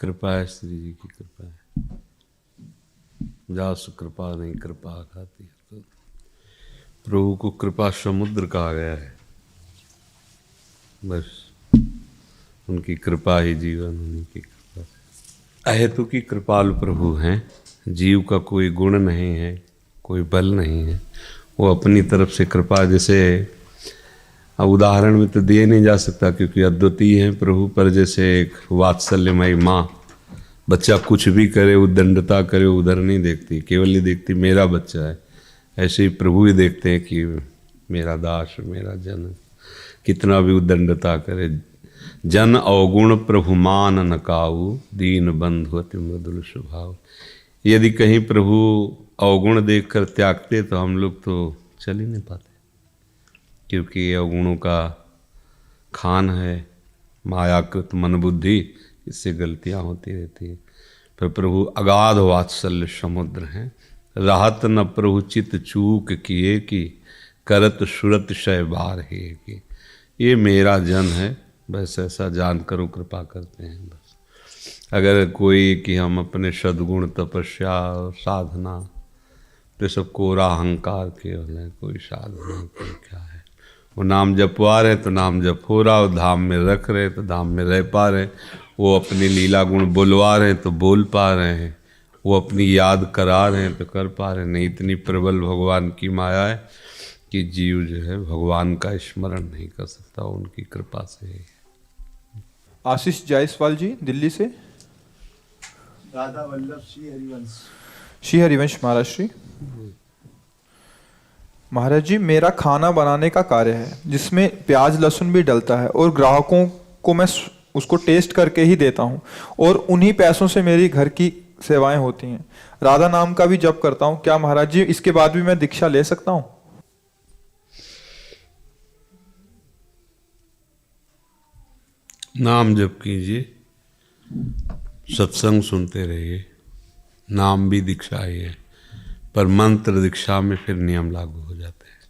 कृपा है, श्री जी की कृपा है। जासु कृपा नहीं कृपा खाती है। तो प्रभु को कृपा समुद्र कहा गया है। बस उनकी कृपा ही जीवन, उनकी कृपा से। अहेतु की कृपालु प्रभु हैं। जीव का कोई गुण नहीं है, कोई बल नहीं है, वो अपनी तरफ से कृपा, जैसे अब उदाहरण में तो दिए नहीं जा सकता क्योंकि अद्वितीय है प्रभु, पर जैसे एक वात्सल्यमयी माँ बच्चा कुछ भी करे, उद्दंडता करे, उधर नहीं देखती, केवल ये देखती मेरा बच्चा है। ऐसे ही प्रभु भी देखते हैं कि मेरा दास, मेरा जन, कितना भी उद्दंडता करे। जन अवगुण प्रभु मान न काऊ, दीन बंधु अति मृदुल स्वभाव। यदि कहीं प्रभु अवगुण देखकर त्यागते तो हम लोग तो चल ही नहीं पाते, क्योंकि अवगुणों का खान है मायाकृत मन बुद्धि, इससे गलतियां होती रहती हैं। पर प्रभु अगाध वात्सल्य समुद्र हैं। राहत न प्रभु चित चूक किए कि करत सुरत शय बार है कि। ये मेरा जन है, बस ऐसा जानकर वो कृपा करते हैं। बस अगर कोई कि हम अपने सद्गुण तपस्या साधना तो सब कोरा अहंकार केवल है, कोई साधना कोई क्या है। वो नाम जपवा रहे तो नाम जप हो रहा, वो धाम में रख रहे तो धाम में रह पा रहे, वो अपने लीला गुण बुलवा रहे हैं तो बोल पा रहे हैं, वो अपनी याद करा रहे हैं तो कर पा रहे हैं। नहीं, इतनी प्रबल भगवान की माया है कि जीव जो है भगवान का स्मरण नहीं कर सकता, उनकी कृपा से। आशीष जायसवाल जी दिल्ली से। राधा वल्लभ श्री हरिवंश। श्री हरिवंश महाराज श्री। महाराज जी, मेरा खाना बनाने का कार्य है जिसमें प्याज लहसुन भी डलता है और ग्राहकों को मैं उसको टेस्ट करके ही देता हूँ और उन्हीं पैसों से मेरी घर की सेवाएं होती हैं। राधा नाम का भी जप करता हूँ। क्या महाराज जी इसके बाद भी मैं दीक्षा ले सकता हूँ? नाम जप कीजिए, सत्संग सुनते रहिए, नाम भी दीक्षा ही है, पर मंत्र दीक्षा में फिर नियम लागू हो जाते हैं,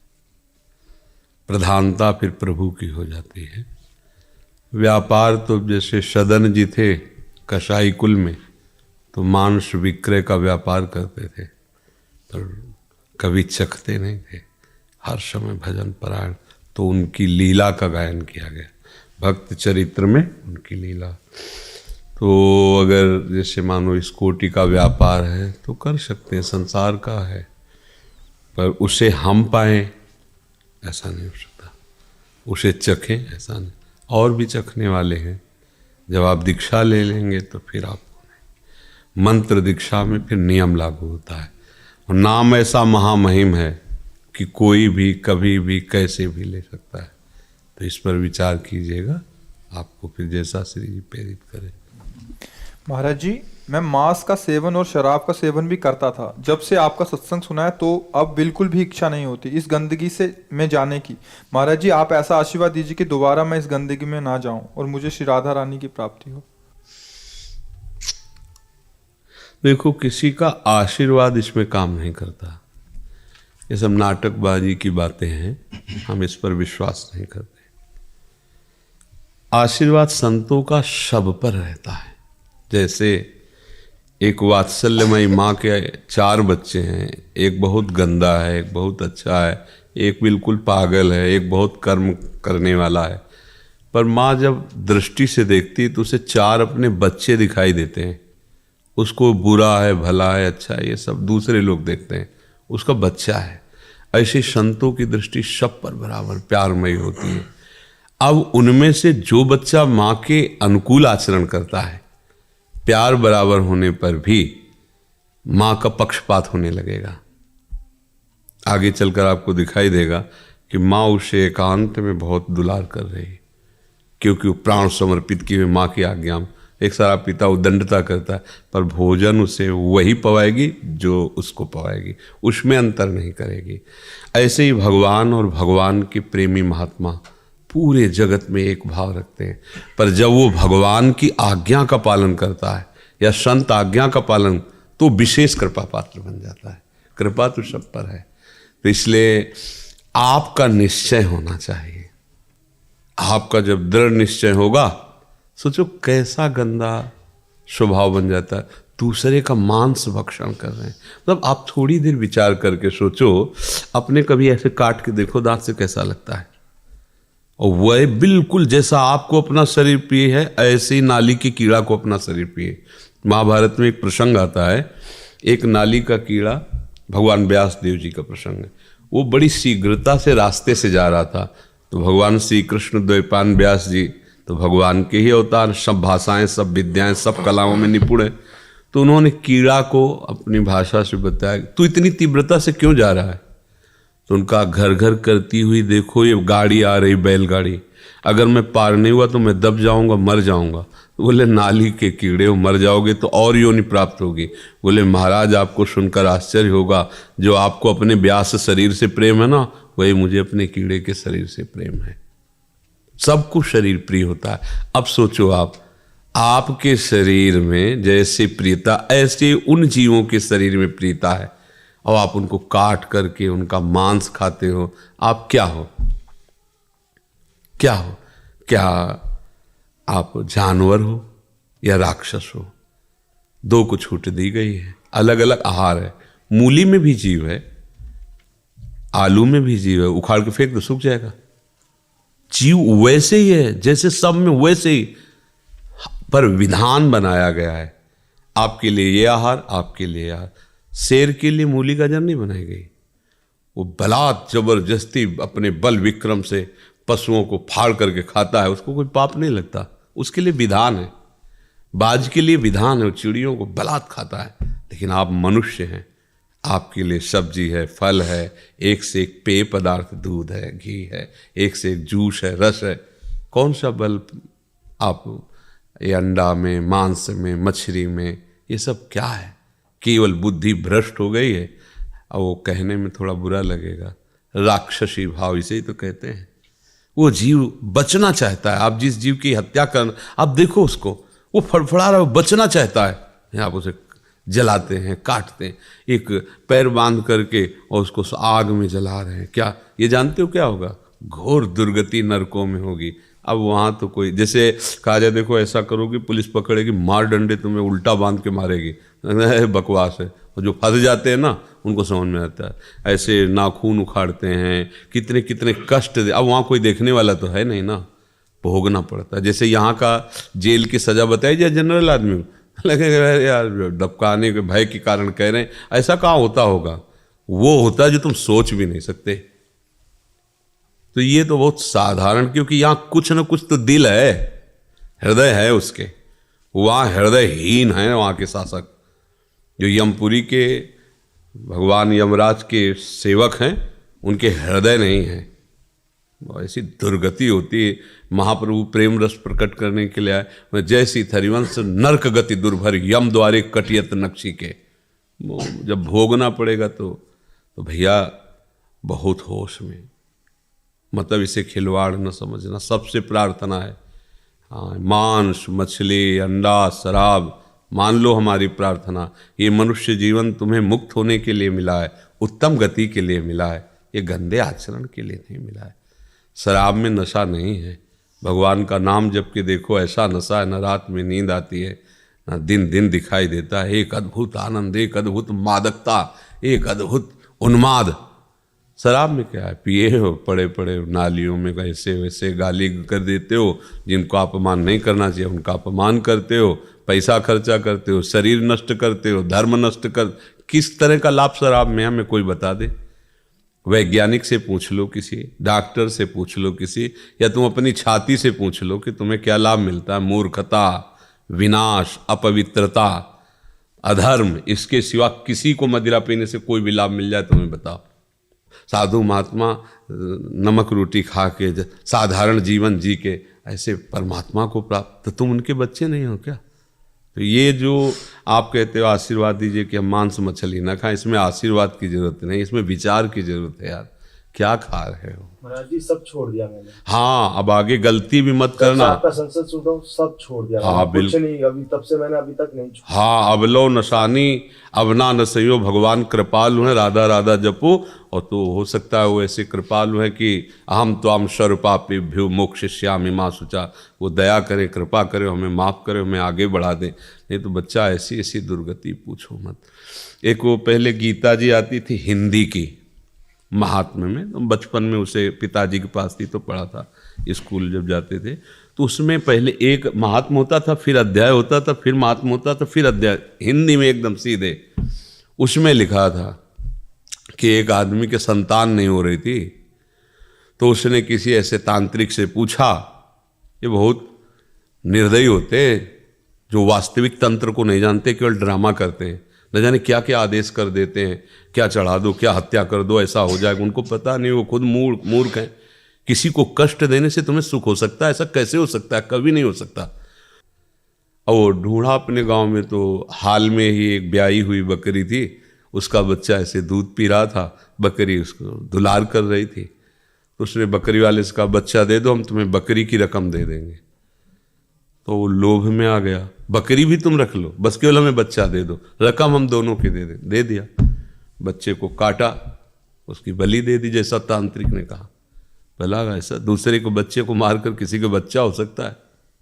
प्रधानता फिर प्रभु की हो जाती है। व्यापार तो जैसे सदन जी थे कसाई कुल में, तो मांस विक्रय का व्यापार करते थे, पर कभी चखते नहीं थे, हर समय भजन परायण। तो उनकी लीला का गायन किया गया, भक्त चरित्र में उनकी लीला। तो अगर जैसे मानो इस कोटि का व्यापार है तो कर सकते हैं, संसार का है, पर उसे हम पाएं ऐसा नहीं हो सकता, उसे चखें ऐसा नहीं। और भी चखने वाले हैं। जब आप दीक्षा ले लेंगे तो फिर आपको मंत्र दीक्षा में फिर नियम लागू होता है। और नाम ऐसा महामहिम है कि कोई भी कभी भी कैसे भी ले सकता है। तो इस पर विचार कीजिएगा, आपको फिर जैसा श्री जी प्रेरित करें। महाराज जी, मैं मांस का सेवन और शराब का सेवन भी करता था। जब से आपका सत्संग सुना है तो अब बिल्कुल भी इच्छा नहीं होती इस गंदगी से मैं जाने की। महाराज जी, आप ऐसा आशीर्वाद दीजिए कि दोबारा मैं इस गंदगी में ना जाऊं और मुझे श्री राधा रानी की प्राप्ति हो। देखो, किसी का आशीर्वाद इसमें काम नहीं करता, ये सब नाटकबाजी की बातें हैं, हम इस पर विश्वास नहीं करते। आशीर्वाद संतों का सब पर रहता है। जैसे एक वात्सल्यमयी माँ के 4 बच्चे हैं, एक बहुत गंदा है, एक बहुत अच्छा है, एक बिल्कुल पागल है, एक बहुत कर्म करने वाला है, पर माँ जब दृष्टि से देखती है तो उसे 4 अपने बच्चे दिखाई देते हैं। उसको बुरा है, भला है, अच्छा है, ये सब दूसरे लोग देखते हैं, उसका बच्चा है। ऐसे संतों की दृष्टि सब पर बराबर प्यारमयी होती है। अब उनमें से जो बच्चा माँ के अनुकूल आचरण करता है, प्यार बराबर होने पर भी माँ का पक्षपात होने लगेगा। आगे चलकर आपको दिखाई देगा कि माँ उसे एकांत में बहुत दुलार कर रही है, क्योंकि वो प्राण समर्पित किए हुए माँ की आज्ञा में। एक सारा पिता उद्दंडता करता है, पर भोजन उसे वही पवाएगी जो उसको पवाएगी, उसमें अंतर नहीं करेगी। ऐसे ही भगवान और भगवान के प्रेमी महात्मा पूरे जगत में एक भाव रखते हैं, पर जब वो भगवान की आज्ञा का पालन करता है या संत आज्ञा का पालन, तो विशेष कृपा पात्र बन जाता है। कृपा तो सब पर है। तो इसलिए आपका निश्चय होना चाहिए। आपका जब दृढ़ निश्चय होगा, सोचो कैसा गंदा स्वभाव बन जाता है, दूसरे का मांस भक्षण कर रहे हैं। मतलब आप थोड़ी देर विचार करके सोचो, अपने कभी ऐसे काट के देखो दांत से कैसा लगता है। और वह बिल्कुल जैसा आपको अपना शरीर प्रिय है, ऐसे ही नाली के कीड़ा को अपना शरीर प्रिय। महाभारत में एक प्रसंग आता है, एक नाली का कीड़ा, भगवान व्यास देव जी का प्रसंग है। वो बड़ी शीघ्रता से रास्ते से जा रहा था, तो भगवान श्री कृष्ण द्वैपायन व्यास जी तो भगवान के ही अवतार, सब भाषाएं, सब विद्याएं, सब कलाओं में निपुण है। तो उन्होंने कीड़ा को अपनी भाषा से बताया, तू इतनी तीव्रता से क्यों जा रहा है? तो उनका घर घर करती हुई देखो ये गाड़ी आ रही, बैलगाड़ी, अगर मैं पार नहीं हुआ तो मैं दब जाऊंगा, मर जाऊंगा। तो बोले नाली के कीड़े हो, मर जाओगे तो और योनि प्राप्त होगी। बोले महाराज आपको सुनकर आश्चर्य होगा, जो आपको अपने व्यास शरीर से प्रेम है ना, वही मुझे अपने कीड़े के शरीर से प्रेम है। सबको शरीर प्रिय होता है। अब सोचो आपके शरीर में जैसे प्रियता, ऐसे उन जीवों के शरीर में प्रियता है, और आप उनको काट करके उनका मांस खाते हो। आप क्या हो? क्या हो? क्या आप जानवर हो या राक्षस हो? दो को छूट दी गई है, अलग अलग आहार है। मूली में भी जीव है, आलू में भी जीव है, उखाड़ के फेंक दो सूख जाएगा। जीव वैसे ही है जैसे सब में, वैसे ही, पर विधान बनाया गया है, आपके लिए ये आहार, आपके लिए आहार। शेर के लिए मूली गाजर नहीं बनाई गई, वो बलात् जबरदस्ती अपने बल विक्रम से पशुओं को फाड़ करके खाता है, उसको कोई पाप नहीं लगता, उसके लिए विधान है। बाज के लिए विधान है, चिड़ियों को बलात् खाता है। लेकिन आप मनुष्य हैं, आपके लिए सब्जी है, फल है, एक से एक पेय पदार्थ, दूध है, घी है, एक से एक जूस है, रस है। कौन सा बल आप ये अंडा में, मांस में, मछली में, ये सब क्या है? केवल बुद्धि भ्रष्ट हो गई है। और वो कहने में थोड़ा बुरा लगेगा, राक्षसी भाव इसे ही तो कहते हैं। वो जीव बचना चाहता है। आप जिस जीव की हत्या कर, आप देखो उसको, वो फड़फड़ा रहा है, वो बचना चाहता है, आप उसे जलाते हैं, काटते हैं, एक पैर बांध करके और उसको आग में जला रहे हैं। क्या ये जानते हो क्या होगा? घोर दुर्गति नरकों में होगी। अब वहाँ तो कोई, जैसे कहा जाए देखो ऐसा करोगे पुलिस पकड़ेगी, मार डंडे तुम्हें उल्टा बांध के मारेगी, बकवास है। और जो फंस जाते हैं ना, उनको समझ में आता है। ऐसे नाखून उखाड़ते हैं, कितने कितने कष्ट दे। अब वहाँ कोई देखने वाला तो है नहीं ना, भोगना पड़ता है। जैसे यहाँ का जेल की सज़ा बताई जाए जनरल आदमी, लगेगा यार डबकाने के भय के कारण कह रहे हैं, ऐसा कहाँ होता होगा? वो होता है जो तुम सोच भी नहीं सकते। तो ये तो बहुत साधारण, क्योंकि यहाँ कुछ न कुछ तो दिल है, हृदय है उसके। वहाँ हृदयहीन है वहाँ के शासक, जो यमपुरी के भगवान यमराज के सेवक हैं, उनके हृदय नहीं है। ऐसी दुर्गति होती है। महाप्रभु प्रेम रस प्रकट करने के लिए आए, जैसी हरिवंश नरक गति दुर्भर, यम द्वारे कटियत नक्शी के। जब भोगना पड़ेगा तो भैया बहुत होश में, मतलब इसे खिलवाड़ न समझना। सबसे प्रार्थना है, हाँ, मांस, मछली, अंडा, शराब, मान लो हमारी प्रार्थना, ये मनुष्य जीवन तुम्हें मुक्त होने के लिए मिला है, उत्तम गति के लिए मिला है, ये गंदे आचरण के लिए नहीं मिला है। शराब में नशा नहीं है, भगवान का नाम जप के देखो, ऐसा नशा है, न रात में नींद आती है, न दिन दिन दिखाई देता है। एक अद्भुत आनंद, एक अद्भुत मादकता, एक अद्भुत उन्माद। शराब में क्या है? पिए हो, पड़े पड़े नालियों में ऐसे वैसे गाली कर देते हो, जिनको अपमान नहीं करना चाहिए उनका अपमान करते हो, पैसा खर्चा करते हो, शरीर नष्ट करते हो, धर्म नष्ट कर। किस तरह का लाभ शराब में हमें कोई बता दे? वैज्ञानिक से पूछ लो, किसी डॉक्टर से पूछ लो, किसी, या तुम अपनी छाती से पूछ लो कि तुम्हें क्या लाभ मिलता है। मूर्खता, विनाश, अपवित्रता, अधर्म, इसके सिवा किसी को मदिरा पीने से कोई भी लाभ मिल जाए तुम्हें बताओ? साधु महात्मा नमक रोटी खा के साधारण जीवन जी के ऐसे परमात्मा को प्राप्त, तो तुम उनके बच्चे नहीं हो क्या? तो ये जो आप कहते हो आशीर्वाद दीजिए कि हम मांस मछली ना खाएं, इसमें आशीर्वाद की जरूरत नहीं, इसमें विचार की जरूरत है यार। क्या खा रहे हो? महाराज जी सब छोड़ दिया मैंने। हाँ, अब आगे गलती भी मत करना। आपका संसद सुन रहा हूँ, सब छोड़ दिया। हाँ, कुछ नहीं, अभी तब से मैंने अभी तक नहीं छोड़ा। हाँ, अब लो नशानी अब ना नसइयो, भगवान कृपालु है, राधा राधा जपो। और तो हो सकता है वो ऐसे कृपालु है कि अहम त्वाम सर्वपापेभ्यो मोक्षयिष्यामि मा शुचा, वो दया करे, कृपा करे, हमें माफ़ करे, हमें आगे बढ़ा दे। नहीं तो बच्चा ऐसी ऐसी दुर्गति पूछो मत। एक वो पहले गीता जी आती थी हिंदी की, महात्म्य में, तो बचपन में उसे पिताजी के पास थी तो पढ़ा था, स्कूल जब जाते थे तो उसमें पहले एक महात्म होता था, फिर अध्याय होता था, फिर महात्म होता था, फिर अध्याय, हिंदी में एकदम सीधे। उसमें लिखा था कि एक आदमी के संतान नहीं हो रही थी, तो उसने किसी ऐसे तांत्रिक से पूछा, ये बहुत निर्दयी होते जो वास्तविक तंत्र को नहीं जानते, केवल ड्रामा करते हैं, न जाने क्या क्या आदेश कर देते हैं, क्या चढ़ा दो, क्या हत्या कर दो, ऐसा हो जाएगा, उनको पता नहीं, वो खुद मूर्ख हैं। किसी को कष्ट देने से तुम्हें सुख हो सकता है? ऐसा कैसे हो सकता है? कभी नहीं हो सकता। और वो ढूंढा अपने गांव में, तो हाल में ही एक ब्याई हुई बकरी थी, उसका बच्चा ऐसे दूध पी रहा था, बकरी उसको दुलार कर रही थी, तो उसने बकरी वाले से कहा, बच्चा दे दो, हम तुम्हें बकरी की रकम दे देंगे। तो वो लोभ में आ गया, बकरी भी तुम रख लो, बस केवल हमें बच्चा दे दो, रकम हम दोनों की दे दिया। बच्चे को काटा, उसकी बलि दे दी, जैसा तांत्रिक ने कहा। भला ऐसा दूसरे को बच्चे को मारकर किसी का बच्चा हो सकता है?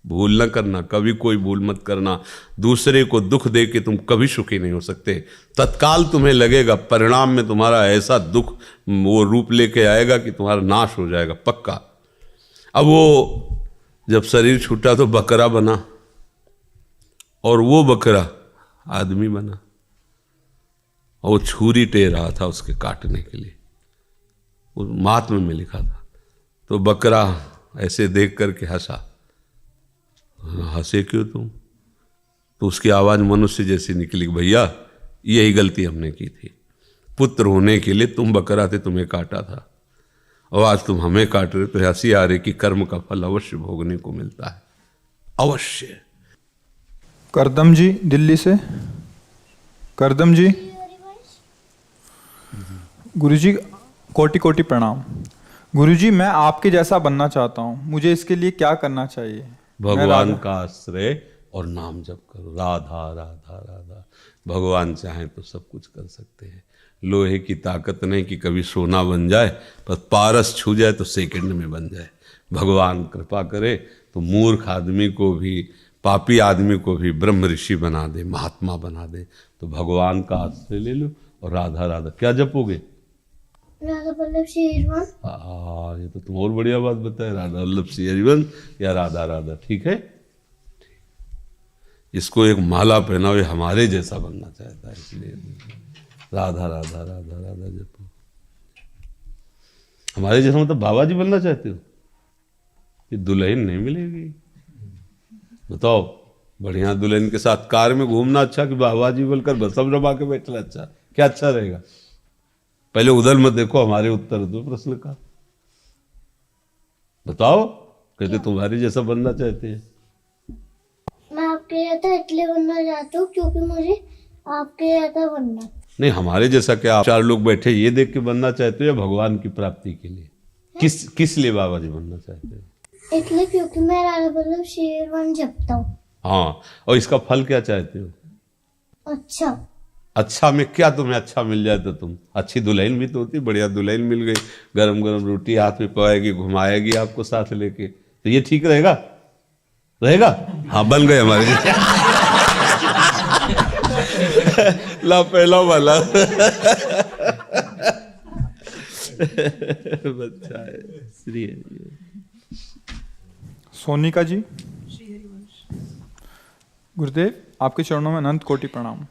भूल न करना, कभी कोई भूल मत करना। दूसरे को दुख दे के तुम कभी सुखी नहीं हो सकते। तत्काल तुम्हें लगेगा, परिणाम में तुम्हारा ऐसा दुख वो रूप लेके आएगा कि तुम्हारा नाश हो जाएगा पक्का। अब वो जब शरीर छूटा तो बकरा बना, और वो बकरा आदमी बना, और वो छुरी टेर रहा था उसके काटने के लिए, वो महात्म्य में लिखा था। तो बकरा ऐसे देख करके हंसा। हंसे क्यों तुम? तो उसकी आवाज़ मनुष्य जैसी निकली, भैया यही गलती हमने की थी, पुत्र होने के लिए तुम बकरा थे, तुम्हें काटा था, और आज तुम हमें काट रहे, तो हंसी आ रही कि कर्म का फल अवश्य भोगने को मिलता है, अवश्य। करदम जी दिल्ली से। करदम जी, गुरुजी कोटि कोटि प्रणाम। गुरुजी, मैं आपके जैसा बनना चाहता हूँ, मुझे इसके लिए क्या करना चाहिए? भगवान का आश्रय और नाम जप करो, राधा राधा राधा। भगवान चाहें तो सब कुछ कर सकते हैं। लोहे की ताकत नहीं कि कभी सोना बन जाए, पर पारस छू जाए तो सेकंड में बन जाए। भगवान कृपा करे तो मूर्ख आदमी को भी, पापी आदमी को भी ब्रह्म ऋषि बना दे, महात्मा बना दे। तो भगवान का आश्रय ले लो और राधा राधा। क्या जपोगे? राधा वल्लभ श्री हरिवंश। हाँ, ये तो तुम और बढ़िया बात बताए, राधा वल्लभ श्री हरिवंश या राधा राधा। ठीक है, इसको एक माला पहनाओ, ये हमारे जैसा बनना चाहता है, इसलिए राधा राधा राधा राधा जपो। हमारे जैसा मतलब बाबा जी बनना चाहते हो? ये दुल्हन नहीं मिलेगी। बताओ, बढ़िया दुल्हन के साथ कार में घूमना अच्छा कि बाबा जी बोलकर बसम रबा के बैठना अच्छा? क्या अच्छा रहेगा? पहले उधर मत देखो, हमारे उत्तर दो प्रश्न का। बताओ, कहते तुम्हारे जैसा बनना चाहते हैं। मैं आपके जैसा इसलिए बनना चाहता हूँ क्योंकि मुझे आपके जैसा बनना। नहीं, हमारे जैसा क्या? आप चार लोग बैठे ये देख के बनना चाहते हो या भगवान की प्राप्ति के लिए? किस लिए बाबा जी बनना चाहते हो? इसलिए क्योंकि मैं राधा वल्लभ श्री हरिवंश जपता हूँ। हाँ, और इसका फल क्या चाहते हो? अच्छा। अच्छा में क्या तुम्हें अच्छा मिल जाए तो तुम अच्छी दुल्हन भी तो होती। बढ़िया दुल्हन मिल गई, गरम गरम रोटी हाथ में पवाएगी, घुमाएगी आपको साथ लेके, तो ये ठीक रहेगा? रहेगा? हाँ, बन गए हमारे। ला पहला वाला बच्चा है। श्री सोनिका जी। गुरुदेव, आपके चरणों में अनंत कोटि प्रणाम।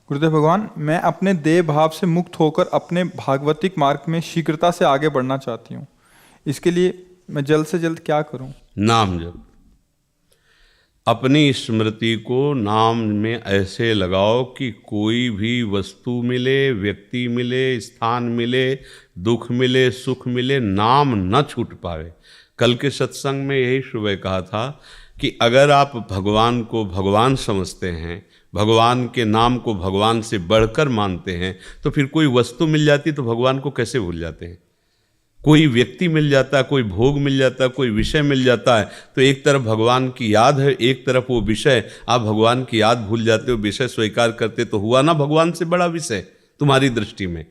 गुरुदेव भगवान, मैं अपने देह भाव से मुक्त होकर अपने भागवतिक मार्ग में शीघ्रता से आगे बढ़ना चाहती हूँ। इसके लिए मैं जल्द से जल्द क्या करूँ? नाम जप। अपनी स्मृति को नाम में ऐसे लगाओ कि कोई भी वस्तु मिले, व्यक्ति मिले, स्थान मिले, दुख मिले, सुख मिले, नाम न छूट पावे। कल के सत्संग में यही सुबह कहा था कि अगर आप भगवान को भगवान समझते हैं, भगवान के नाम को भगवान से बढ़कर मानते हैं, तो फिर कोई वस्तु मिल जाती तो भगवान को कैसे भूल जाते हैं? कोई व्यक्ति मिल जाता है, कोई भोग मिल जाता है, कोई विषय मिल जाता है, तो एक तरफ भगवान की याद है, एक तरफ वो विषय, आप भगवान की याद भूल जाते हो, विषय स्वीकार करते, तो हुआ ना भगवान से बड़ा विषय तुम्हारी दृष्टि में।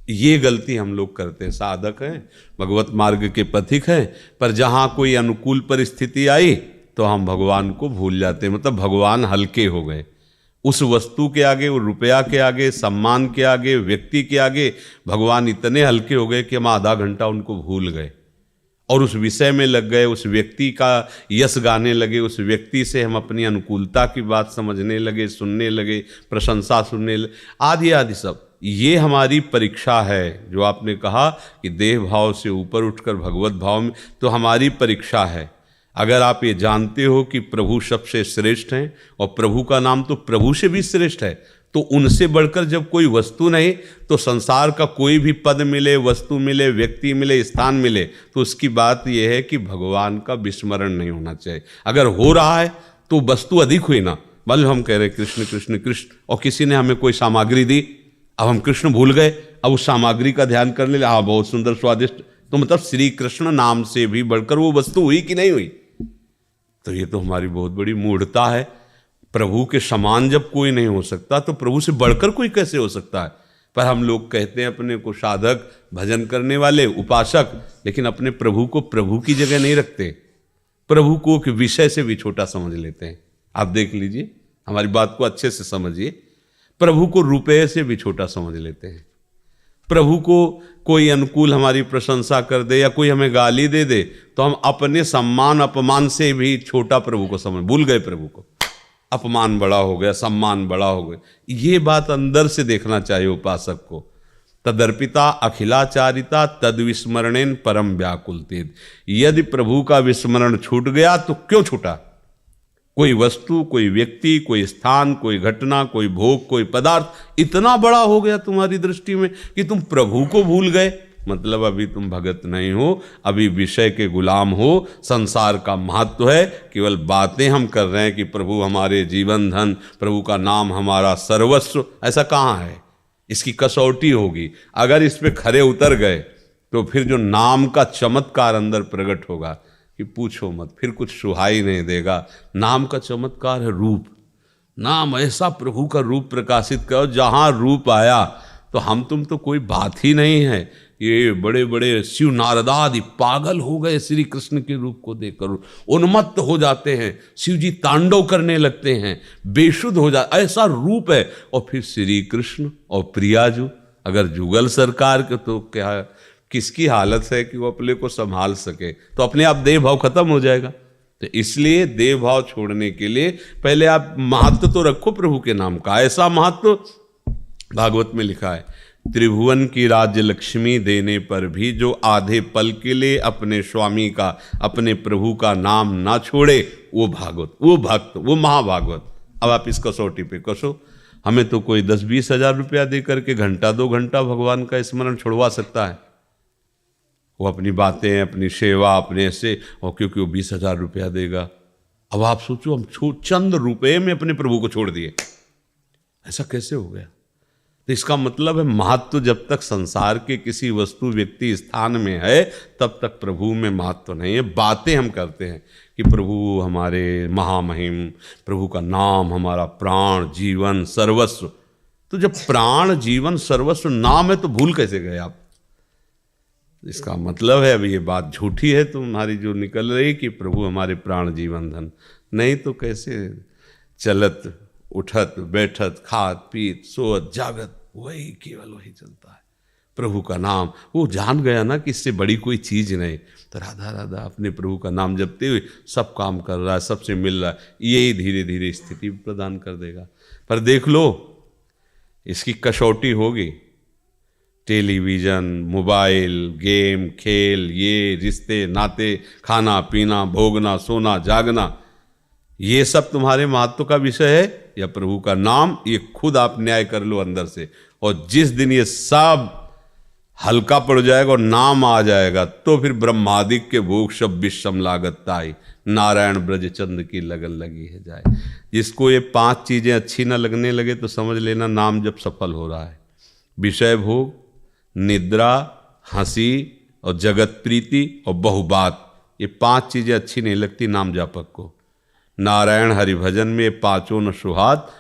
ये गलती हम लोग करते हैं। साधक हैं, भगवत मार्ग के पथिक हैं, पर जहाँ कोई अनुकूल परिस्थिति आई तो हम भगवान को भूल जाते हैं, मतलब भगवान हल्के हो गए। उस वस्तु के आगे, वो रुपया के आगे, सम्मान के आगे, व्यक्ति के आगे भगवान इतने हल्के हो गए कि हम आधा घंटा उनको भूल गए और उस विषय में लग गए, उस व्यक्ति का यश गाने लगे, उस व्यक्ति से हम अपनी अनुकूलता की बात समझने लगे, सुनने लगे, प्रशंसा सुनने लगे, आदि आदि सब। ये हमारी परीक्षा है। जो आपने कहा कि देह भाव से ऊपर उठकर भगवत भाव में, तो हमारी परीक्षा है। अगर आप ये जानते हो कि प्रभु सबसे श्रेष्ठ हैं और प्रभु का नाम तो प्रभु से भी श्रेष्ठ है, तो उनसे बढ़कर जब कोई वस्तु नहीं, तो संसार का कोई भी पद मिले, वस्तु मिले, व्यक्ति मिले, स्थान मिले, तो उसकी बात यह है कि भगवान का विस्मरण नहीं होना चाहिए। अगर हो रहा है तो वस्तु अधिक हुई ना, मान लो हम कह रहे कृष्ण कृष्ण कृष्ण और किसी ने हमें कोई सामग्री दी, अब हम कृष्ण भूल गए, अब उस सामग्री का ध्यान करने लगे, हाँ बहुत सुंदर स्वादिष्ट, तो मतलब श्री कृष्ण नाम से भी बढ़कर वो वस्तु हुई कि नहीं हुई? तो ये तो हमारी बहुत बड़ी मूढ़ता है। प्रभु के समान जब कोई नहीं हो सकता तो प्रभु से बढ़कर कोई कैसे हो सकता है? पर हम लोग कहते हैं अपने को साधक, भजन करने वाले, उपासक, लेकिन अपने प्रभु को प्रभु की जगह नहीं रखते, प्रभु को एक विषय से भी छोटा समझ लेते हैं। आप देख लीजिए, हमारी बात को अच्छे से समझिए। प्रभु को रुपये से भी छोटा समझ लेते हैं। प्रभु को कोई अनुकूल हमारी प्रशंसा कर दे या कोई हमें गाली दे दे, तो हम अपने सम्मान अपमान से भी छोटा प्रभु को समझ, भूल गए प्रभु को। अपमान बड़ा हो गया, सम्मान बड़ा हो गया। ये बात अंदर से देखना चाहिए उपासक को। तदर्पिता अखिलाचारिता तद विस्मरणेन परम व्याकुलतेद। यदि प्रभु का विस्मरण छूट गया तो क्यों छूटा? कोई वस्तु, कोई व्यक्ति, कोई स्थान, कोई घटना, कोई भोग, कोई पदार्थ इतना बड़ा हो गया तुम्हारी दृष्टि में कि तुम प्रभु को भूल गए। मतलब अभी तुम भगत नहीं हो, अभी विषय के गुलाम हो। संसार का महत्व है, केवल बातें हम कर रहे हैं कि प्रभु हमारे जीवन धन, प्रभु का नाम हमारा सर्वस्व। ऐसा कहाँ है? इसकी कसौटी होगी। अगर इस पे खरे उतर गए तो फिर जो नाम का चमत्कार अंदर प्रकट होगा कि पूछो मत, फिर कुछ सुहाई नहीं देगा। नाम का चमत्कार है रूप। नाम ऐसा प्रभु का रूप प्रकाशित करो, जहाँ रूप आया तो हम तुम तो कोई बात ही नहीं है। ये बड़े बड़े शिव नारदादि पागल हो गए श्री कृष्ण के रूप को देखकर, उन्मत्त हो जाते हैं। शिव जी तांडव करने लगते हैं, बेशुद्ध हो जा, ऐसा रूप है। और फिर श्री कृष्ण और प्रियाजू, अगर जुगल सरकार के तो क्या किसकी हालत है कि वो अपने को संभाल सके, तो अपने आप देह भाव खत्म हो जाएगा। तो इसलिए देह भाव छोड़ने के लिए पहले आप महत्व तो रखो प्रभु के नाम का। ऐसा महत्व भागवत में लिखा है, त्रिभुवन की राज्य लक्ष्मी देने पर भी जो आधे पल के लिए अपने स्वामी का, अपने प्रभु का नाम ना छोड़े, वो भागवत, वो भक्त, वो महाभागवत। अब आप इस कसौटी पे कसो। हमें तो कोई 10-20 हज़ार रुपया दे करके घंटा 2 घंटा भगवान का स्मरण छुड़वा सकता है। वो अपनी बातें, अपनी सेवा, अपने ऐसे, और क्योंकि वो 20,000 रुपया देगा। अब आप सोचो, हम चंद रुपए में अपने प्रभु को छोड़ दिए, ऐसा कैसे हो गया? तो इसका मतलब है महत्व जब तक संसार के किसी वस्तु, व्यक्ति, स्थान में है, तब तक प्रभु में महत्व नहीं है। बातें हम करते हैं कि प्रभु हमारे महामहिम, प्रभु का नाम हमारा प्राण, जीवन, सर्वस्व। तो जब प्राण, जीवन, सर्वस्व नाम है तो भूल कैसे गए आप? इसका मतलब है अब ये बात झूठी है तुम्हारी जो निकल रही कि प्रभु हमारे प्राण, जीवन, धन। नहीं तो कैसे? चलत, उठत, बैठत, खात, पीत, सोत, जागत, वही केवल वही चलता है, प्रभु का नाम। वो जान गया ना कि इससे बड़ी कोई चीज़ नहीं। तो राधा राधा अपने प्रभु का नाम जपते हुए सब काम कर रहा है, सबसे मिल रहा है। यही धीरे धीरे स्थिति प्रदान कर देगा। पर देख लो, इसकी कसौटी होगी। टेलीविज़न, मोबाइल, गेम, खेल, ये रिश्ते नाते, खाना पीना, भोगना, सोना, जागना, ये सब तुम्हारे महत्व का विषय है या प्रभु का नाम? ये खुद आप न्याय कर लो अंदर से। और जिस दिन ये सब हल्का पड़ जाएगा और नाम आ जाएगा, तो फिर ब्रह्मादिक के भोग सब विषम लागत ताई, नारायण ब्रज चंद की लगन लगी है जाए। जिसको ये 5 चीज़ें अच्छी ना लगने लगे तो समझ लेना नाम जब सफल हो रहा है। विषय भोग, निद्रा, हंसी, और जगत प्रीति और बहुबात, ये 5 चीजें अच्छी नहीं लगती नाम जापक को। नारायण हरि भजन में ये 5 न सुहात,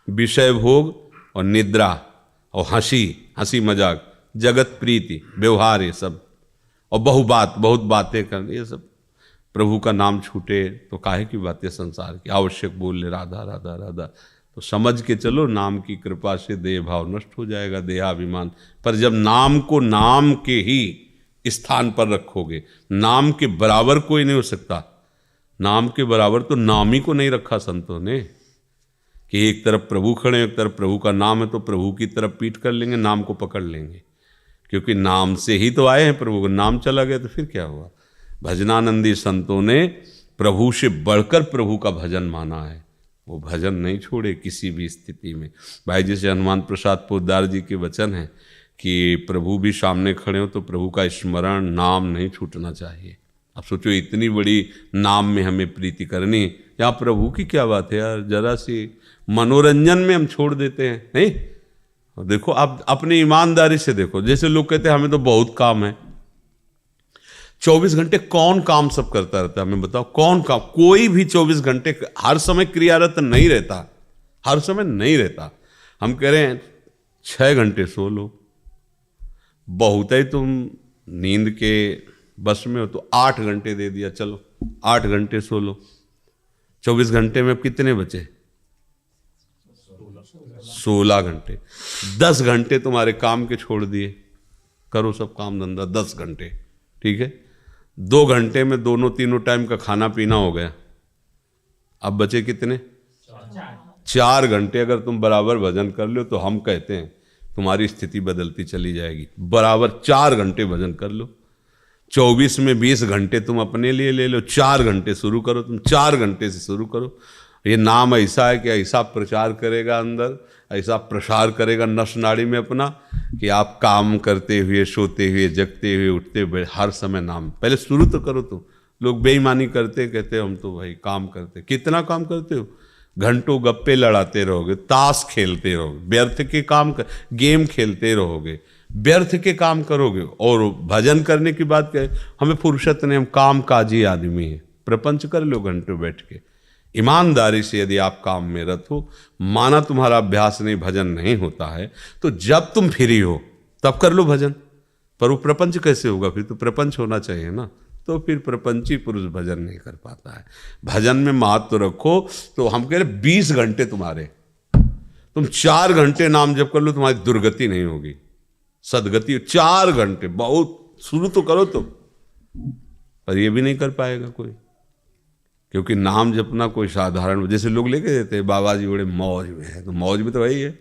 विषय भोग और निद्रा और हंसी मजाक, जगत प्रीति, व्यवहार, ये सब, और बहुबात, बहुत बातें करनी, ये सब। प्रभु का नाम छूटे तो काहे की बातें संसार की, आवश्यक बोल ले राधा राधा राधा, तो समझ के चलो नाम की कृपा से देह भाव नष्ट हो जाएगा, देहाभिमान। पर जब नाम को नाम के ही स्थान पर रखोगे, नाम के बराबर कोई नहीं हो सकता। नाम के बराबर तो नाम ही को नहीं रखा संतों ने, कि एक तरफ प्रभु खड़े, एक तरफ प्रभु का नाम है तो प्रभु की तरफ पीठ कर लेंगे, नाम को पकड़ लेंगे, क्योंकि नाम से ही तो आए हैं प्रभु को। नाम चला गया तो फिर क्या हुआ। भजनानंदी संतों ने प्रभु से बढ़कर प्रभु का भजन माना है, वो भजन नहीं छोड़े किसी भी स्थिति में। भाई जैसे हनुमान प्रसाद पोद्दार जी के वचन हैं कि प्रभु भी सामने खड़े हो तो प्रभु का स्मरण, नाम नहीं छूटना चाहिए। अब सोचो इतनी बड़ी नाम में हमें प्रीति करनी, यहाँ प्रभु की क्या बात है यार, जरा सी मनोरंजन में हम छोड़ देते हैं। नहीं, देखो आप अपनी ईमानदारी से देखो, जैसे लोग कहते हैं हमें तो बहुत काम है, 24 घंटे कौन काम सब करता रहता है, हमें बताओ कौन काम। कोई भी 24 घंटे हर समय क्रियारत नहीं रहता, हर समय नहीं रहता। हम कह रहे हैं 6 घंटे सो लो, बहुत है तुम नींद के बस में हो तो 8 घंटे दे दिया, चलो 8 घंटे सो लो। 24 घंटे में अब कितने बचे? 16 घंटे। 10 घंटे तुम्हारे काम के छोड़ दिए, करो सब काम धंधा 10 घंटे, ठीक है। 2 घंटे में दोनों तीनों टाइम का खाना पीना हो गया, अब बचे कितने? 4 घंटे। अगर तुम बराबर भजन कर लो तो हम कहते हैं तुम्हारी स्थिति बदलती चली जाएगी। बराबर 4 घंटे भजन कर लो, 24 में 20 घंटे तुम अपने लिए ले लो, 4 घंटे शुरू करो, तुम 4 घंटे से शुरू करो। ये नाम ऐसा है कि ऐसा प्रचार करेगा अंदर, ऐसा प्रसार करेगा नस नाड़ी में अपना, कि आप काम करते हुए, सोते हुए, जगते हुए, उठते हुए हर समय नाम। पहले शुरू तो करो तुम। लोग बेईमानी करते, कहते हम तो भाई काम करते। कितना काम करते हो? घंटों गप्पे लड़ाते रहोगे, ताश खेलते रहोगे, व्यर्थ के काम गेम खेलते रहोगे, व्यर्थ के काम करोगे। और भजन करने की बात करें, हमें फुर्सत नहीं, हम काम काजी आदमी हैं। प्रपंच कर लो घंटों बैठ के। ईमानदारी से यदि आप काम में रत हो, माना तुम्हारा अभ्यास नहीं, भजन नहीं होता है, तो जब तुम फ्री हो तब कर लो भजन। पर वो प्रपंच कैसे होगा? फिर तो प्रपंच होना चाहिए ना, तो फिर प्रपंची पुरुष भजन नहीं कर पाता है। भजन में महत्व रखो। तो हम कह रहे 20 घंटे तुम्हारे, तुम 4 घंटे नाम जप कर लो, तुम्हारी दुर्गति नहीं होगी, सदगति। 4 घंटे बहुत, शुरू तो करो तुम। पर ये भी नहीं कर पाएगा कोई, क्योंकि नाम जपना कोई साधारण, जैसे लोग लेके देते हैं बाबा जी बड़े मौज में है, तो मौज में तो वही है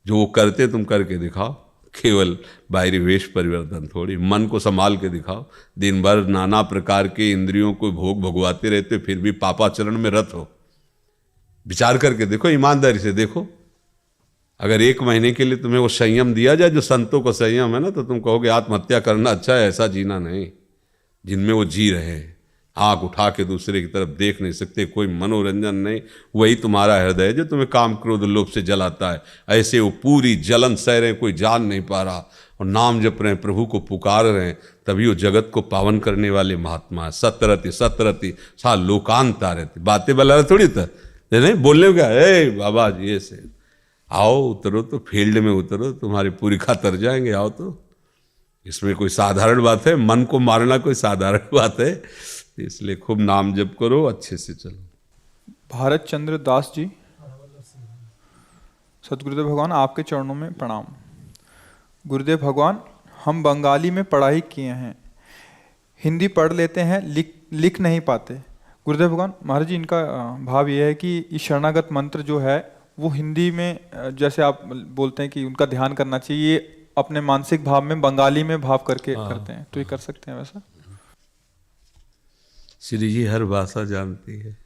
जो वो करते तुम करके दिखाओ। केवल बाहरी वेश परिवर्तन थोड़ी, मन को संभाल के दिखाओ। दिन भर नाना प्रकार के इंद्रियों को भोग भगवाते रहते, फिर भी पापाचरण में रत हो। विचार करके देखो, ईमानदारी से देखो। अगर 1 महीने के लिए तुम्हें वो संयम दिया जाए जो संतों का संयम है ना, तो तुम कहोगे आत्महत्या करना अच्छा है। ऐसा जीना नहीं जिनमें वो जी रहे हैं, आंख उठा के दूसरे की तरफ देख नहीं सकते, कोई मनोरंजन नहीं। वही तुम्हारा हृदय है जो तुम्हें काम क्रोध लोभ से जलाता है। ऐसे वो पूरी जलन सह रहे हैं, कोई जान नहीं पा रहा, और नाम जप रहे हैं, प्रभु को पुकार रहे हैं, तभी वो जगत को पावन करने वाले महात्मा है। सतरति सतरति सा लोकांता रहती, बातें बला रहे थोड़ी था नहीं, बोलने में क्या है बाबा जी ऐसे। आओ उतरो तो, फील्ड में उतरो, तुम्हारी पूरी खा तर जाएंगे। आओ तो, इसमें कोई साधारण बात है? मन को मारना कोई साधारण बात है? इसलिए खूब नाम जप करो, अच्छे से चलो। भारत चंद्र दास जी, सतगुरुदेव भगवान आपके चरणों में प्रणाम। गुरुदेव भगवान, हम बंगाली में पढ़ाई किए हैं, हिंदी पढ़ लेते हैं, लिख नहीं पाते। गुरुदेव भगवान महाराज जी, इनका भाव ये है कि ये शरणागत मंत्र जो है वो हिंदी में, जैसे आप बोलते हैं कि उनका ध्यान करना चाहिए, ये अपने मानसिक भाव में बंगाली में भाव करके करते हैं, तो ये कर सकते हैं वैसा? श्री जी हर भाषा जानती है,